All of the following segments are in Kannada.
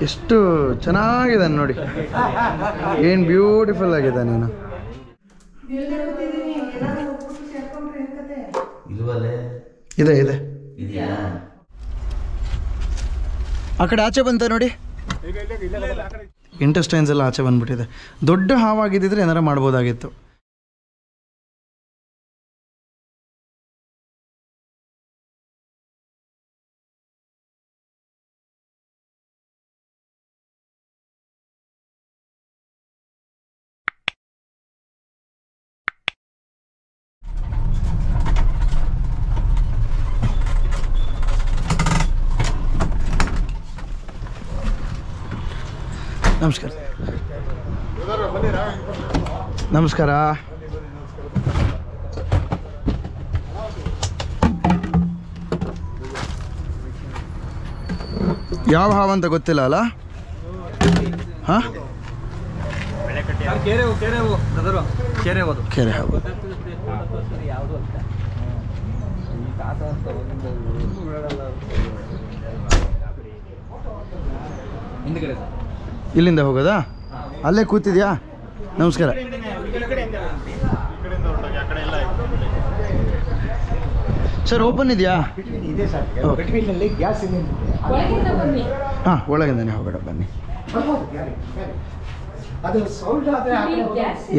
ಎಷ್ಟು ಚೆನ್ನಾಗಿದೆ ನೋಡಿ, ಏನು ಬ್ಯೂಟಿಫುಲ್ ಆಗಿದೆ ನೀನು. ಇದೆ ಇದೆ ಆ ಕಡೆ ಆಚೆ ಬಂತ ನೋಡಿ, ಇಂಟೆಸ್ಟೈನ್ಸ್ ಎಲ್ಲ ಆಚೆ ಬಂದ್ಬಿಟ್ಟಿದೆ. ದೊಡ್ಡ ಹಾವಾಗಿದ್ದಿದ್ರೆ ಏನಾರ ಮಾಡ್ಬೋದಾಗಿತ್ತು. ನಮಸ್ಕಾರ. ನಮಸ್ಕಾರ. ಯಾವ ಹಾವು ಅಂತ ಗೊತ್ತಿಲ್ಲ ಅಲ್ಲ? ಹಾಂ, ಕೆರೆ ಹಾವು. ಇಲ್ಲಿಂದ ಹೋಗೋದಾ? ಅಲ್ಲೇ ಕೂತಿದ್ಯಾ? ನಮಸ್ಕಾರ. ಸರ್ ಓಪನ್ ಇದೆಯಾ? ಹಾಂ, ಒಳಗಿಂದಾನೆ ಹೋಗೋಣ ಬನ್ನಿ.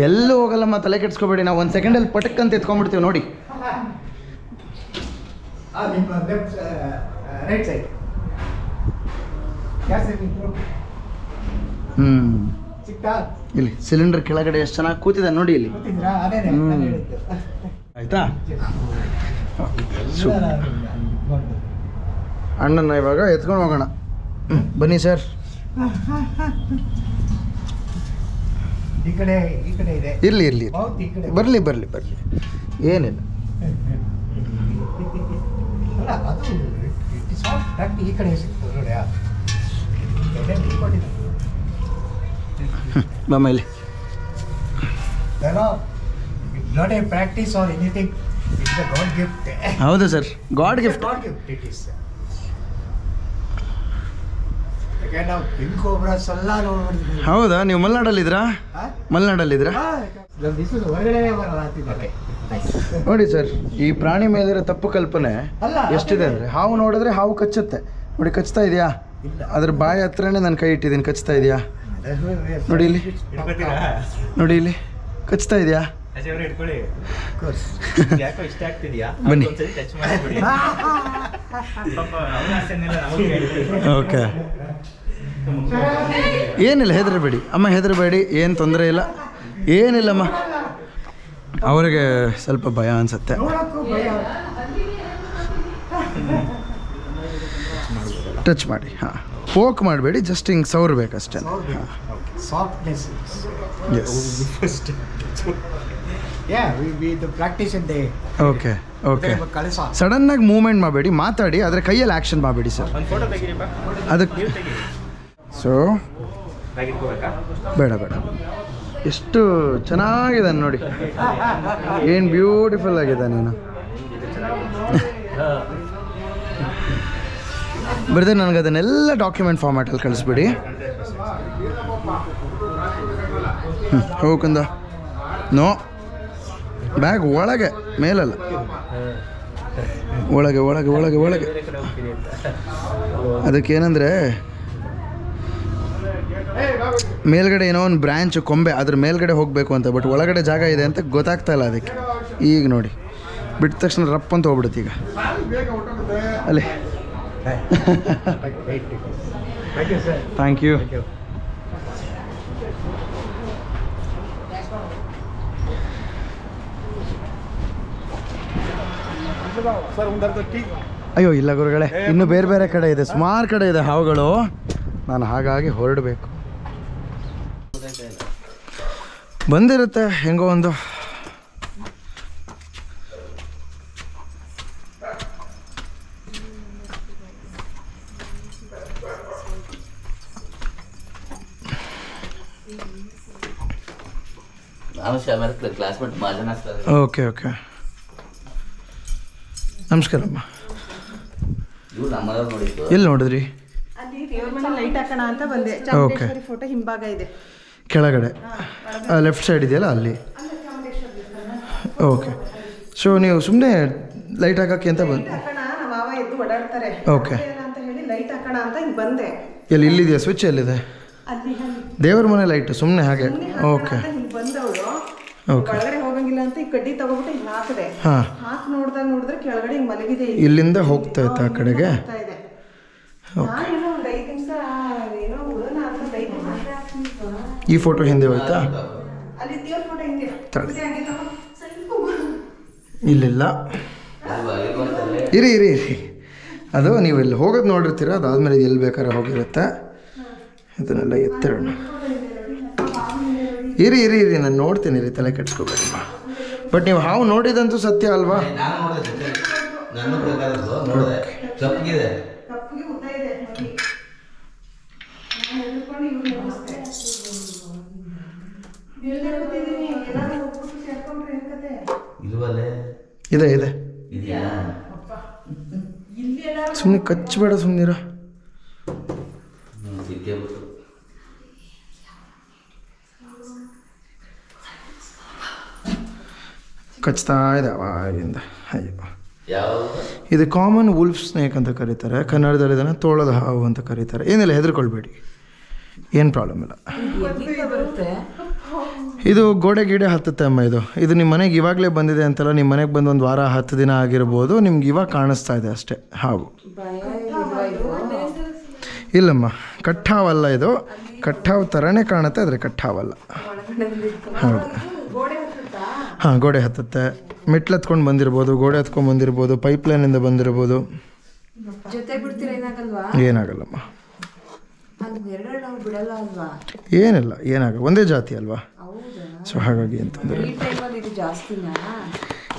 ಎಲ್ಲೂ ಹೋಗಲ್ಲಮ್ಮ, ತಲೆ ಕೆಡ್ಸ್ಕೊಬೇಡಿ. ನಾವು ಒಂದು ಸೆಕೆಂಡಲ್ಲಿ ಪಟಕ್ ಅಂತ ಎತ್ಕೊಂಡ್ಬಿಡ್ತೀವಿ ನೋಡಿ. ಇಲ್ಲಿ ಸಿಲಿಂಡರ್ ಕೆಳಗಡೆ ಎಷ್ಟು ಚೆನ್ನಾಗಿ ಕೂತಿದೆ ನೋಡಿ ಇಲ್ಲಿ. ಆಯ್ತಾ? ಅಣ್ಣನ ಇವಾಗ ಎತ್ಕೊಂಡು ಹೋಗೋಣ. ಬನ್ನಿ ಸರ್. ಇರ್ಲಿ ಇರ್ಲಿ, ಬರ್ಲಿ ಬರ್ಲಿ ಬರ್ಲಿ, ಏನಿಲ್ಲ. ಬಮ್ಮ ಇಲ್ಲಿ. Not a practice or anything. It's a God gift. ಹೌದು sir, god gift. God gift it is. ಯಾಕೆ ನಾವು ಕಿಂಗ್ ಕೋಬ್ರಾಸ್ ಎಲ್ಲ ನೋಡ್ಬಿಡ್ತೀವಿ. ಹೌದಾ? ನೀವು ಮಲೆನಾಡಲ್ಲಿದ್ರಾ? ಮಲೆನಾಡಲ್ಲಿದ್ರಾ? ಹೊರಗಡೆ ಬರಲಾಗ್ತಿದೆ. ನೋಡಿ ಸರ್, ಈ ಪ್ರಾಣಿ ಮೇಲಿರೋ ತಪ್ಪು ಕಲ್ಪನೆ ಎಷ್ಟಿದೆ ಅಂದರೆ, ಹಾವು ನೋಡಿದ್ರೆ ಹಾವು ಕಚ್ಚುತ್ತೆ ನೋಡಿ. ಕಚ್ತಾ ಇದೆಯಾ? ಅದ್ರ ಬಾಯಿ ಹತ್ರನೇ ನಾನು ಕೈ ಇಟ್ಟಿದ್ದೀನಿ. ಕಚ್ತಾ ಇದೆಯಾ? ನೋಡಿ ಇಲ್ಲಿ, ನೋಡಿ ಇಲ್ಲಿ, ಕಚ್ತಾ ಇದೆಯಾ? ಬನ್ನಿ. ಓಕೆ, ಏನಿಲ್ಲ, ಹೆದರಬೇಡಿ ಅಮ್ಮ, ಹೆದರಬೇಡಿ, ಏನು ತೊಂದರೆ ಇಲ್ಲ, ಏನಿಲ್ಲಮ್ಮ. ಅವರಿಗೆ ಸ್ವಲ್ಪ ಭಯ ಅನ್ಸುತ್ತೆ. ಟಚ್ ಮಾಡಿ, ಹಾಂ, ಪೋಕ್ ಮಾಡಬೇಡಿ, ಜಸ್ಟ್ ಹಿಂಗೆ ಸವರ್ಬೇಕಷ್ಟೇ. Okay okay. ಸಡನ್ನಾಗಿ ಮೂವ್ಮೆಂಟ್ ಮಾಡಬೇಡಿ, ಮಾತಾಡಿ, ಆದರೆ ಕೈಯಲ್ಲಿ ಆ್ಯಕ್ಷನ್ ಮಾಡಬೇಡಿ ಸರ್. ಅದಕ್ಕೆ ಸೊ ಬೇಡ ಬೇಡ. ಎಷ್ಟು ಚೆನ್ನಾಗಿದೆ ನೋಡಿ, ಏನು ಬ್ಯೂಟಿಫುಲ್ ಆಗಿದೆ ನೀನು. ಬರ್ದೆ ನನಗೆ ಅದನ್ನೆಲ್ಲ ಡಾಕ್ಯುಮೆಂಟ್ ಫಾರ್ಮ್ಯಾಟಲ್ಲಿ ಕಳಿಸ್ಬಿಡಿ. ಹೋಗಂದ ನೋ, ಬ್ಯಾಗ್ ಒಳಗೆ, ಮೇಲಲ್ಲ, ಒಳಗೆ ಒಳಗೆ ಒಳಗೆ ಒಳಗೆ. ಅದಕ್ಕೇನೆಂದರೆ ಮೇಲ್ಗಡೆ ಏನೋ ಒಂದು ಬ್ರ್ಯಾಂಚ್ ಕೊಂಬೆ, ಅದ್ರ ಮೇಲ್ಗಡೆ ಹೋಗಬೇಕು ಅಂತ, ಬಟ್ ಒಳಗಡೆ ಜಾಗ ಇದೆ ಅಂತ ಗೊತ್ತಾಗ್ತಾ ಇಲ್ಲ ಅದಕ್ಕೆ. ಈಗ ನೋಡಿ, ಬಿಟ್ಟ ತಕ್ಷಣ ರಪ್ ಅಂತ ಹೋಗ್ಬಿಡುತ್ತೆ ಈಗ ಅಲ್ಲಿ. Thank you. ಅಯ್ಯೋ ಇಲ್ಲ ಗುರುಗಳೇ, ಇನ್ನು ಬೇರೆ ಬೇರೆ ಕಡೆ ಇದೆ, ಸುಮಾರು ಕಡೆ ಇದೆ ಹಾವುಗಳು. ನಾನು ಹಾಗಾಗಿ ಹೊರಡಬೇಕು. ಬಂದಿರುತ್ತೆ ಹೆಂಗೋ ಒಂದು. Okay okay. ನಮಸ್ಕಾರಮ್ಮ. ಎಲ್ಲಿ ನೋಡಿದ್ರಿ? ದೇವ್ರ ಮನೆ ಲೈಟ್ ಹಾಕೋಣ ಅಂತ ಬಂದೆ. ಚಾಮುಂಡೇಶ್ವರಿ ಫೋಟೋ ಹಿಂಭಾಗ ಇದೆ ಕೆಳಗಡೆ, ಲೆಫ್ಟ್ ಸೈಡ್ ಇದೆಯಲ್ಲ ಅಲ್ಲಿ. ಓಕೆ, ಸೊ ನೀವು ಸುಮ್ಮನೆ ಲೈಟ್ ಹಾಕೋಕ್ಕೆ ಅಂತ ಬಂದು ಹಾಕೋಣ, ನಮ್ಮ ಮಾವ ಎದ್ದು ಓಡಾಡ್ತಾರೆ ಓಕೆ ಅಂತ ಹೇಳಿ ಲೈಟ್ ಹಾಕೋಣ ಅಂತ ಹಿಂಗೆ ಬಂದೆ. ಇಲ್ಲಿದೆಯಾ ಸ್ವಿಚ್? ಎಲ್ಲಿದೆ? ಅಲ್ಲಿ ದೇವ್ರ ಮನೆ ಲೈಟ್ ಸುಮ್ಮನೆ ಹಾಗೆ. ಓಕೆ ಹಿಂಗೆ ಬಂದವಳು ಓಕೆ, ಒಳಗಡೆ ಹೋಗಂಗಿಲ್ಲ ಅಂತ ಈ ಕಡ್ಡಿ ತಗೋಬಿಟ್ಟು ಹಿಂಗೆ ಹಾಕಿದೆ. ಹಾಂ, ಹಾಕಿ ನೋಡಿದ್ರೆ ಕೆಳಗಡೆ ಹಿಂಗೆ ಮಲಗಿದೆ. ಇಲ್ಲಿಂದ ಹೋಗ್ತಾ ಇತ್ತು ಆ ಕಡೆಗೆ. ಇದೆ. ನಾನೇನೋ ಒಂದು 5 ನಿಮಿಷ ಏನೋ ಉಡೋಣ ಅಂತ 5 ನಿಮಿಷ. ಈ ಫೋಟೋ ಹಿಂದೆ ಹೋಯ್ತಾ? ಅಲ್ಲಿ ದೇವ್ರ ಫೋಟೋ ಹಿಂದೆ ಇಲ್ಲಿಲ್ಲ. ಇರಿ ಇರಿ ಇರಿ, ಅದು ನೀವು ಇಲ್ಲಿ ಹೋಗೋದು ನೋಡಿರ್ತೀರ, ಅದಾದಮೇಲೆ ಎಲ್ಲಿ ಬೇಕಾದ್ರೆ ಹೋಗಿರುತ್ತೆ. ಇದನ್ನೆಲ್ಲ ಎತ್ತಿರೋಣ. ಇರಿ ಇರಿ ಇರಿ, ನಾನು ನೋಡ್ತೀನಿ ರೀ, ತಲೆ ಕೆಡ್ಸ್ಕೋಬೇಡಿ. ಬಟ್ ನೀವು ಹಾವು ನೋಡಿದಂತೂ ಸತ್ಯ ಅಲ್ವಾ? ಇದೆ ಇದೆ, ಸುಮ್ಮನೆ ಕಚ್ಚಬೇಡ, ಸುಮ್ಮನಿರ. ಕಚ್ತಾ ಇದೆ ಅವಾಗಿಂದ. ಅಯ್ಯೋ, ಇದು ಕಾಮನ್ ವುಲ್ಫ್ ಸ್ನೇಕ್ ಅಂತ ಕರೀತಾರೆ, ಕನ್ನಡದಲ್ಲಿ ಇದನ್ನು ತೋಳದ ಹಾವು ಅಂತ ಕರೀತಾರೆ. ಏನಿಲ್ಲ, ಹೆದರ್ಕೊಳ್ಬೇಡಿ, ಏನು ಪ್ರಾಬ್ಲಮ್ ಇಲ್ಲ. ಇದು ಗೋಡೆ ಗಿಡೆ ಹತ್ತುತ್ತೆ ಅಮ್ಮ. ಇದು ನಿಮ್ಮ ಮನೆಗೆ ಇವಾಗಲೇ ಬಂದಿದೆ ಅಂತಲ್ಲ, ನಿಮ್ಮ ಮನೆಗೆ ಬಂದು ಒಂದು ವಾರ 10 ದಿನ ಆಗಿರ್ಬೋದು, ನಿಮ್ಗೆ ಇವಾಗ ಕಾಣಿಸ್ತಾ ಇದೆ ಅಷ್ಟೇ ಹಾವು. ಇಲ್ಲಮ್ಮ, ಕಟ್ಟಾವಲ್ಲ ಇದು, ಕಟ್ಟಾವು ಥರನೇ ಕಾಣುತ್ತೆ, ಆದರೆ ಕಟ್ಟಾವಲ್ಲ. ಹೌದು, ಹಾಂ, ಗೋಡೆ ಹತ್ತುತ್ತೆ, ಮೆಟ್ಲು ಹತ್ಕೊಂಡು ಬಂದಿರ್ಬೋದು, ಗೋಡೆ ಹತ್ಕೊಂಡು ಬಂದಿರ್ಬೋದು, ಪೈಪ್ಲೈನಿಂದ ಬಂದಿರ್ಬೋದು. ಏನಾಗಲ್ಲಮ್ಮ, ಏನಿಲ್ಲ, ಏನಾಗಲ್ಲ, ಒಂದೇ ಜಾತಿ ಅಲ್ವಾ, ಸೊ ಹಾಗಾಗಿ ಅಂತಂದರೆ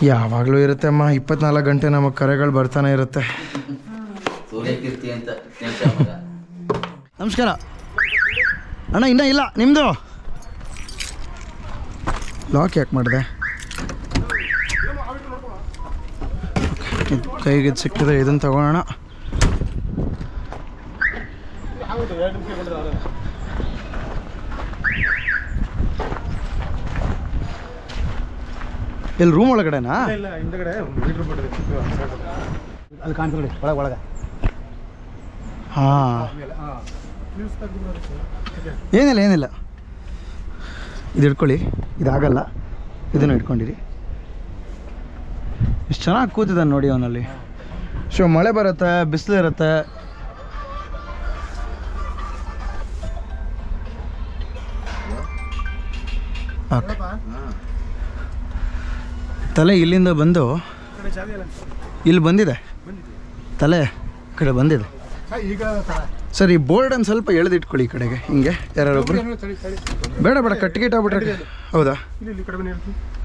ಯಾವಾಗಲೂ ಇರುತ್ತೆ ಅಮ್ಮ. 24 ಗಂಟೆ ನಮಗೆ ಕರೆಗಳು ಬರ್ತಾನೆ ಇರುತ್ತೆ. ನಮಸ್ಕಾರ ಅಣ್ಣ, ಇನ್ನೂ ಇಲ್ಲ ನಿಮ್ಮದು? ಲಾಕ್ ಯಾಕೆ ಮಾಡಿದೆ? ಕೈಗೆ ಸಿಕ್ಕಿದೆ, ಇದನ್ನು ತಗೊಳ್ಳೋಣ. ಇಲ್ಲಿ ರೂಮ್ ಒಳಗಡೆನಾ? ಅದು ಕಾಣ್ತದೆ ಒಳಗೆ. ಹಾಂ, ಏನಿಲ್ಲ ಏನಿಲ್ಲ, ಇದು ಇಟ್ಕೊಳ್ಳಿ, ಇದಾಗಲ್ಲ, ಇದನ್ನು ಇಟ್ಕೊಂಡಿರಿ. ಇಷ್ಟು ಚೆನ್ನಾಗಿ ಕೂತಿದ್ದಾನೆ ನೋಡಿ ಅವನಲ್ಲಿ. ಸೊ ಮಳೆ ಬರುತ್ತೆ, ಬಿಸಿಲು ಇರುತ್ತೆ. ಓಕೆ, ತಲೆ ಇಲ್ಲಿಂದ ಬಂದು ಇಲ್ಲಿ ಬಂದಿದೆ, ತಲೆ ಕಡೆ ಬಂದಿದೆ. ಸರ್, ಈ ಬೋರ್ಡನ್ನು ಸ್ವಲ್ಪ ಎಳೆದಿಟ್ಕೊಳ್ಳಿ ಈ ಕಡೆಗೆ, ಹಿಂಗೆ ಯಾರೊಬ್ಬರು. ಬೇಡ ಬೇಡ, ಕಟ್ಟಿಗೆ ಆಗ್ಬಿಟ್ರೆ. ಹೌದಾ?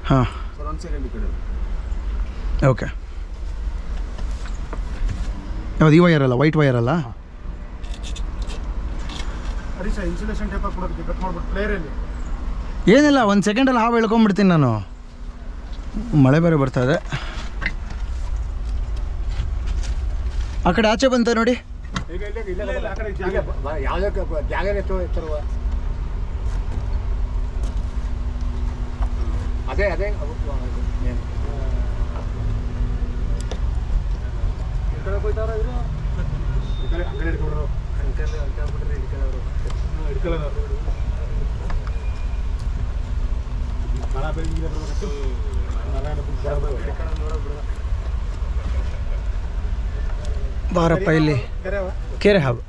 ಹಾಂ, ಓಕೆ. ಯಾವ್ದು ಈ ವೈರ್ ಅಲ್ಲ, ವೈಟ್ ವೈರ್ ಅಲ್ಲ? ಏನಿಲ್ಲ, 1 ಸೆಕೆಂಡಲ್ಲಿ ಹಾವು ಎಳ್ಕೊಂಡ್ಬಿಡ್ತೀನಿ ನಾನು. ಮಳೆ ಬೇರೆ ಬರ್ತಾ ಇದೆ. ಆ ಕಡೆ ಆಚೆ ಬಂತ ನೋಡಿ. ಅದೇ ಬಾರಪ್ಪ, ಇಲ್ಲಿ ಕೆರೆ ಹಾವು.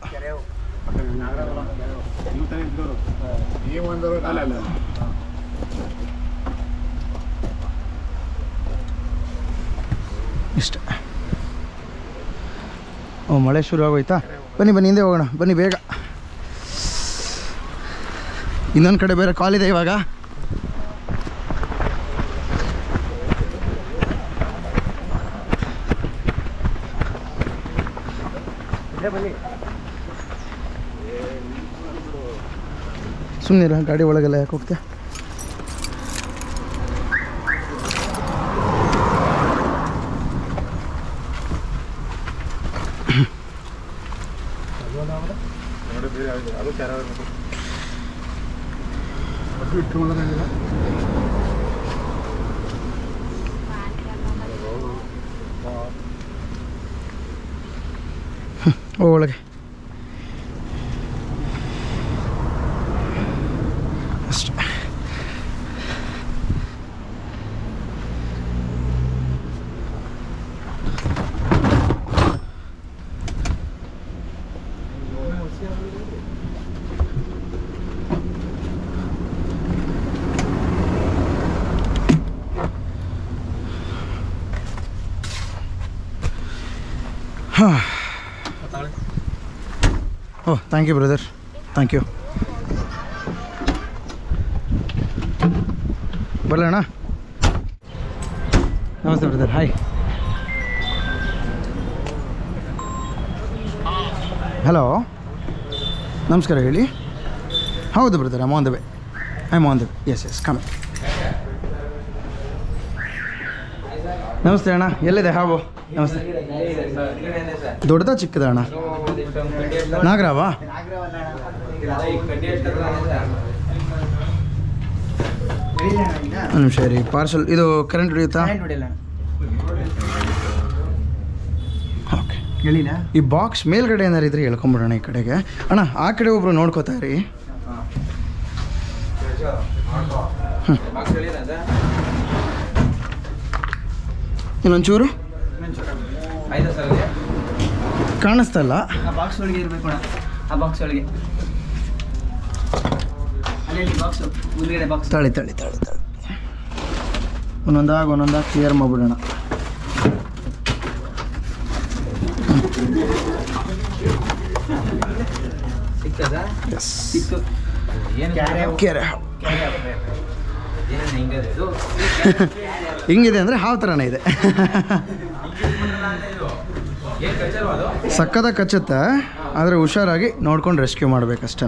ಇಷ್ಟ. ಓ, ಮಳೆ ಶುರು ಆಗೋಯ್ತಾ? ಬನ್ನಿ ಬನ್ನಿ, ಹಿಂದೆ ಹೋಗೋಣ ಬನ್ನಿ ಬೇಗ. ಇನ್ನೊಂದು ಕಡೆ ಬೇರೆ ಕಾಲ್ ಇದೆ ಇವಾಗ. ಸುಮ್ಮನಿರ, ಗಾಡಿ ಒಳಗೆಲ್ಲ ಯಾಕೆ ಹೋಗ್ತೀಯ? ಒಳಗೆ ಅಷ್ಟೇ. ಹಾಂ. Oh thank you brother, thank you. ಬರಲಣ್ಣ. ನಮಸ್ತೆ ಬ್ರದರ್. ಹಾಯ್. ಹಲೋ, ನಮಸ್ಕಾರ. ಹೇಳಿ. ಹೌದು brother, I am on the way. Yes come. ನಮಸ್ತೆ ಅಣ್ಣ, ಎಲ್ಲಿದೆ ಹಾವು? ನಮಸ್ತೆ. ದೊಡ್ಡದ ಚಿಕ್ಕದ ಅಣ್ಣ? ನಾಗರಾವಾ? ಒಂದು ನಿಮಿಷ ರೀ. ಪಾರ್ಸಲ್ ಇದು ಕರೆಂಟ್ ಹೊಡೆಯುತ್ತಾ? ಓಕೆ. ಈ ಬಾಕ್ಸ್ ಮೇಲ್ಗಡೆ ಏನಾರು ಇದ್ರೆ ಹೇಳ್ಕೊಂಬಿಡೋಣ ಈ ಕಡೆಗೆ. ಅಣ್ಣ ಆ ಕಡೆ ಒಬ್ರು ನೋಡ್ಕೋತಾ ರೀ. ಇನ್ನೊಂಚೂರು ಕಾಣಿಸ್ತಾ ಇಲ್ಲ. ಬಾಕ್ಸ್ ಒಳಗೆ ಇರಬೇಕು ಅಣ್ಣ. ಆ ಬಾಕ್ಸ್ ಒಳಗೆ ಬಾಕ್ಸ್ ಮುಂದ್ಗಡೆ ಬಾಕ್ಸ್. ತಾಳಿ ಒಂದೊಂದಾಗಿ ಕ್ಲಿಯರ್ ಮಾಡಿಬಿಡೋಣ. ಸಿಕ್ತು. ಕೆರೆ ಹಾವು ಹಿಂಗಿದೆ ಅಂದರೆ ಹಾವು ಥರನೇ ಇದೆ. ಸಕ್ಕದ ಕಚ್ಚುತ್ತೆ, ಆದರೆ ಹುಷಾರಾಗಿ ನೋಡ್ಕೊಂಡು ರೆಸ್ಕ್ಯೂ ಮಾಡಬೇಕಷ್ಟೇ.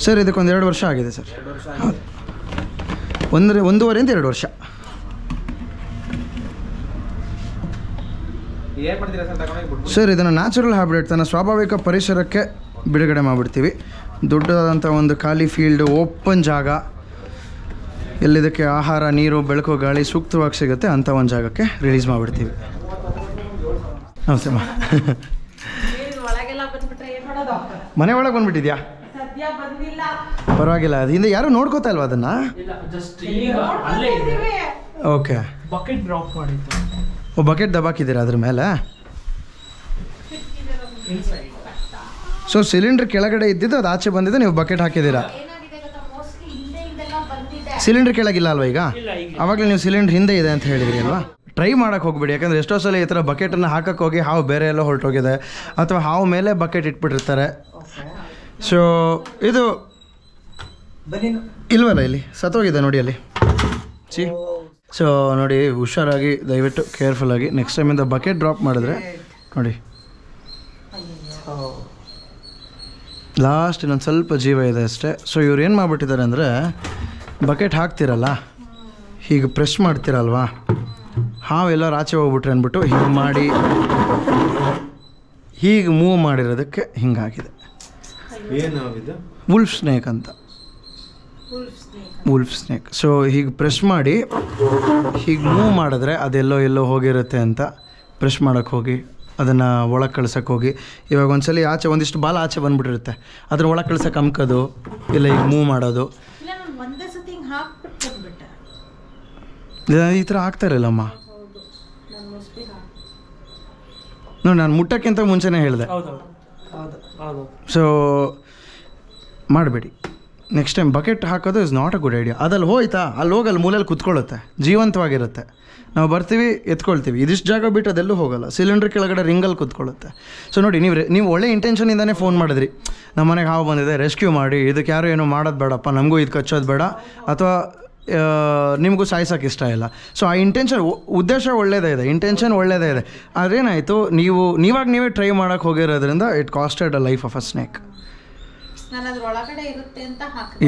ಸರ್ ಇದಕ್ಕೊಂದು 2 ವರ್ಷ ಆಗಿದೆ ಸರ್. ಹೌದು, 1.5 2 ವರ್ಷ. ಸರ್ ಇದನ್ನು ನ್ಯಾಚುರಲ್ ಹ್ಯಾಬಿಟೇಟ್, ತನ್ನ ಸ್ವಾಭಾವಿಕ ಪರಿಸರಕ್ಕೆ ಬಿಡುಗಡೆ ಮಾಡಿಬಿಡ್ತೀವಿ. ದೊಡ್ಡದಾದಂಥ ಒಂದು ಖಾಲಿ ಫೀಲ್ಡು, ಓಪನ್ ಜಾಗ, ಎಲ್ಲಿದಕ್ಕೆ ಆಹಾರ, ನೀರು, ಬೆಳಕು, ಗಾಳಿ ಸೂಕ್ತವಾಗಿ ಸಿಗುತ್ತೆ ಅಂಥ ಒಂದು ಜಾಗಕ್ಕೆ ರಿಲೀಸ್ ಮಾಡಿಬಿಡ್ತೀವಿ. ನಮಸ್ತೆ ಅಮ್ಮ. ಮನೆ ಒಳಗೆ ಬಂದುಬಿಟ್ಟಿದ್ಯಾ? ಪರವಾಗಿಲ್ಲ, ಅದು ಹಿಂದೆ ಯಾರು ನೋಡ್ಕೋತಾ ಇಲ್ವಾ ಅದನ್ನು? ಓಕೆ. ಬಕೆಟ್ ಡ್ರಾಪ್ ಮಾಡಿತ್ತು. ಓ, ಬಕೆಟ್ ದಬಾಕಿದ್ದೀರಾ ಅದ್ರ ಮೇಲೆ? ಸೊ ಸಿಲಿಂಡ್ರ್ ಕೆಳಗಡೆ ಇದ್ದಿದ್ದು ಅದು ಆಚೆ ಬಂದಿದ್ದು, ನೀವು ಬಕೆಟ್ ಹಾಕಿದ್ದೀರಾ. ಸಿಲಿಂಡ್ರ್ ಕೆಳಗಿಲ್ಲ ಅಲ್ವಾ ಈಗ? ಆವಾಗಲೇ ನೀವು ಸಿಲಿಂಡ್ರ್ ಹಿಂದೆ ಇದೆ ಅಂತ ಹೇಳಿದ್ರಿ ಅಲ್ವಾ? ಟ್ರೈ ಮಾಡೋಕ್ಕೆ ಹೋಗ್ಬಿಡಿ, ಯಾಕಂದರೆ ಎಷ್ಟೋ ಸಲ ಈ ಥರ ಬಕೆಟನ್ನು ಹಾಕಕ್ಕೆ ಹೋಗಿ ಹಾವು ಬೇರೆ ಎಲ್ಲೋ ಹೊರಟೋಗಿದೆ, ಅಥವಾ ಹಾವು ಮೇಲೆ ಬಕೆಟ್ ಇಟ್ಬಿಟ್ಟಿರ್ತಾರೆ. ಸೊ ಇದು ಇಲ್ವಲ್ಲ, ಇಲ್ಲಿ ಸತ್ತೋಗಿದೆ ನೋಡಿ ಅಲ್ಲಿ. ಸೊ ನೋಡಿ, ಹುಷಾರಾಗಿ ದಯವಿಟ್ಟು ಕೇರ್ಫುಲ್ಲಾಗಿ ನೆಕ್ಸ್ಟ್ ಟೈಮಿಂದ ಬಕೆಟ್ ಡ್ರಾಪ್ ಮಾಡಿದ್ರೆ ನೋಡಿ, ಲಾಸ್ಟ್ ಇನ್ನೊಂದು ಸ್ವಲ್ಪ ಜೀವ ಇದೆ ಅಷ್ಟೇ. ಸೊ ಇವ್ರು ಏನು ಮಾಡಿಬಿಟ್ಟಿದ್ದಾರೆ ಅಂದರೆ, ಬಕೆಟ್ ಹಾಕ್ತಿರಲ್ಲ, ಹೀಗೆ ಪ್ರೆಸ್ ಮಾಡ್ತಿರಲ್ವಾ, ಹಾವೆಲ್ಲ ಆಚೆ ಹೋಗ್ಬಿಟ್ರೆ ಅಂದ್ಬಿಟ್ಟು ಹೀಗೆ ಮಾಡಿ ಹೀಗೆ ಮೂವ್ ಮಾಡಿರೋದಕ್ಕೆ ಹಿಂಗಾಗಿದೆ. ವುಲ್ಫ್ ಸ್ನೇಕ್ ಅಂತ. Wolf snake. ಸೊ ಹೀಗೆ ಪ್ರೆಸ್ ಮಾಡಿ ಹೀಗೆ ಮೂವ್ ಮಾಡಿದ್ರೆ ಅದೆಲ್ಲೋ ಹೋಗಿರುತ್ತೆ ಅಂತ ಪ್ರೆಸ್ ಮಾಡೋಕ್ಕೆ ಹೋಗಿ ಅದನ್ನು ಒಳಗೆ ಕಳ್ಸೋಕ್ಕೆ ಹೋಗಿ, ಇವಾಗ ಒಂದ್ಸಲಿ ಆಚೆ ಒಂದಿಷ್ಟು ಬಾಲ ಆಚೆ ಬಂದುಬಿಟ್ಟಿರುತ್ತೆ, ಅದನ್ನ ಒಳಗೆ ಕಳ್ಸೋಕೆ ಅಮ್ಕೋದು, ಇಲ್ಲ ಈಗ ಮೂವ್ ಮಾಡೋದು, ಈ ಥರ ಆಗ್ತಾ ಇರಲ್ಲಮ್ಮ. ನೋಡಿ, ನಾನು ಮುಟ್ಟಕ್ಕಿಂತ ಮುಂಚೆನೇ ಹೇಳಿದೆ. ಸೊ ಮಾಡಬೇಡಿ ನೆಕ್ಸ್ಟ್ ಟೈಮ್. ಬಕೆಟ್ ಹಾಕೋದು is not a good idea. ಅದಲ್ಲಿ ಹೋಯ್ತಾ, ಅಲ್ಲಿ ಹೋಗಿ ಅಲ್ಲಿ ಮೂಲೆಯಲ್ಲಿ ಕುತ್ಕೊಳ್ಳುತ್ತೆ, ಜೀವಂತವಾಗಿರುತ್ತೆ. ನಾವು ಬರ್ತೀವಿ, ಎತ್ಕೊಳ್ತೀವಿ, ಇದಿಷ್ಟು ಜಾಗ ಬಿಟ್ಟು ಅದೆಲ್ಲೂ ಹೋಗಲ್ಲ, ಸಿಲಿಂಡ್ರ್ ಕೆಳಗಡೆ ರಿಂಗಲ್ಲಿ ಕುತ್ಕೊಳ್ಳುತ್ತೆ. ಸೊ ನೋಡಿ, ನೀವು ಒಳ್ಳೆ ಇಂಟೆನ್ಷನಿಂದನೇ ಫೋನ್ ಮಾಡಿದ್ರಿ, ನಮ್ಮ ಮನೆಗೆ ಹಾವು ಬಂದಿದೆ, ರೆಸ್ಕ್ಯೂ ಮಾಡಿ, ಇದಕ್ಕೆ ಯಾರು ಏನೋ ಮಾಡೋದು ಬೇಡಪ್ಪ, ನಮಗೂ ಇದು ಕಚ್ಚೋದು ಬೇಡ, ಅಥವಾ ನಿಮಗೂ ಸಾಯಿಸೋಕೆ ಇಷ್ಟ ಇಲ್ಲ. ಸೊ ಆ ಉದ್ದೇಶ ಒಳ್ಳೆಯದೇ ಇದೆ, ಇಂಟೆನ್ಷನ್ ಒಳ್ಳೆಯದೇ ಇದೆ. ಆದರೆ ಏನಾಯಿತು, ನೀವೇ ಟ್ರೈ ಮಾಡೋಕ್ಕೆ ಹೋಗಿರೋದ್ರಿಂದ it costed a life of a snake.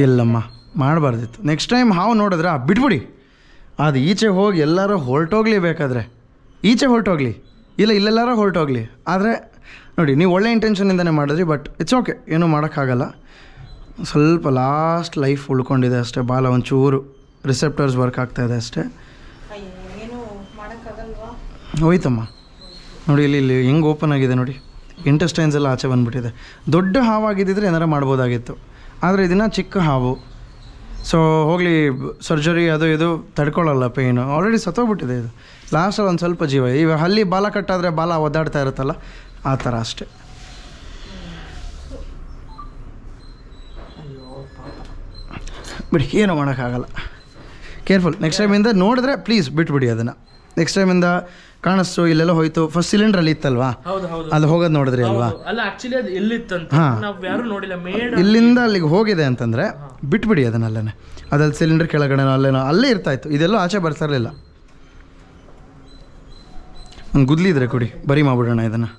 ಇಲ್ಲಮ್ಮ, ಮಾಡಬಾರ್ದಿತ್ತು. ನೆಕ್ಸ್ಟ್ ಟೈಮ್ ಹಾವು ನೋಡಿದ್ರೆ ಬಿಟ್ಬಿಡಿ, ಅದು ಈಚೆ ಹೋಗಿ ಎಲ್ಲರೂ ಹೊರಟೋಗ್ಲಿ ಬೇಕಾದರೆ ಈಚೆ ಹೊರಟೋಗ್ಲಿ ಇಲ್ಲ ಇಲ್ಲೆಲ್ಲಾರ ಹೊರಟೋಗ್ಲಿ. ಆದರೆ ನೋಡಿ ನೀವು ಒಳ್ಳೆ ಇಂಟೆನ್ಷನಿಂದನೇ ಮಾಡಿದ್ರಿ, ಬಟ್ ಇಟ್ಸ್ ಓಕೆ, ಏನೂ ಮಾಡೋಕ್ಕಾಗಲ್ಲ. ಸ್ವಲ್ಪ ಲಾಸ್ಟ್ ಲೈಫ್ ಉಳ್ಕೊಂಡಿದೆ ಅಷ್ಟೇ, ಬಾಲ ಒಂಚೂರು ರಿಸೆಪ್ಟರ್ಸ್ ವರ್ಕ್ ಆಗ್ತಾಯಿದೆ ಅಷ್ಟೇ. ಏನು ಮಾಡೋಕ್ಕಾಗಲ್ವಾ? ಹೋಯ್ತಮ್ಮ ನೋಡಿ, ಇಲ್ಲಿ ಹೆಂಗೆ ಓಪನ್ ಆಗಿದೆ ನೋಡಿ, ಇಂಟೆಸ್ಟೈನ್ಸ್ ಎಲ್ಲ ಆಚೆ ಬಂದುಬಿಟ್ಟಿದೆ. ದೊಡ್ಡ ಹಾವಾಗಿದ್ದಿದ್ರೆ ಏನಾರು ಮಾಡ್ಬೋದಾಗಿತ್ತು, ಆದರೆ ಇದನ್ನು ಚಿಕ್ಕ ಹಾವು. ಸೊ ಹೋಗಲಿ, ಸರ್ಜರಿ ಅದು ಇದು ತಡ್ಕೊಳ್ಳಲ್ಲ ಪೇಯ್ನು, ಆಲ್ರೆಡಿ ಸತ್ತೋಗ್ಬಿಟ್ಟಿದೆ ಇದು. ಲಾಸ್ಟಲ್ಲಿ ಒಂದು ಸ್ವಲ್ಪ ಜೀವ, ಇವಾಗ ಹಲ್ಲಿ ಬಾಲ ಕಟ್ಟಾದರೆ ಬಾಲ ಒದ್ದಾಡ್ತಾ ಇರುತ್ತಲ್ಲ ಆ ಥರ ಅಷ್ಟೇ. ಬಿಡಿ, ಏನೂ ಮಾಡೋಕ್ಕಾಗಲ್ಲ. ಕೇರ್ಫುಲ್, ನೆಕ್ಸ್ಟ್ ಟೈಮಿಂದ ನೋಡಿದ್ರೆ ಪ್ಲೀಸ್ ಬಿಟ್ಬಿಡಿ ಅದನ್ನು. ನೆಕ್ಸ್ಟ್ ಟೈಮಿಂದ ಕಾಣಿಸ್ತು ಇಲ್ಲೆಲ್ಲ ಹೋಯ್ತು, ಫಸ್ಟ್ ಸಿಲಿಂಡ್ರಲ್ಲಿ ಇತ್ತಲ್ವಾ, ಅಲ್ಲಿ ಹೋಗೋದು ನೋಡಿದ್ರಿ ಅಲ್ವಾ? ಅಲ್ಲ ಆಕ್ಚುಲಿ ಅದು ಎಲ್ಲಿತ್ತಂತ ನಾವು ಯಾರು ನೋಡಿಲ್ಲ. ಇಲ್ಲಿಂದ ಅಲ್ಲಿಗೆ ಹೋಗಿದೆ ಅಂತಂದರೆ ಬಿಟ್ಬಿಡಿ ಅದನ್ನಲ್ಲೇ. ಅದಲ್ಲಿ ಸಿಲಿಂಡರ್ ಕೆಳಗಡೆ ಅಲ್ಲೇ ಇರ್ತಾಯಿತ್ತು, ಇದೆಲ್ಲೋ ಆಚೆ ಬರ್ತಾ ಇರಲಿಲ್ಲ. ಒಂದು ಗುದ್ಲಿದ್ರೆ ಕೊಡಿ, ಬರೀ ಮಾಡ್ಬಿಡೋಣ ಇದನ್ನು.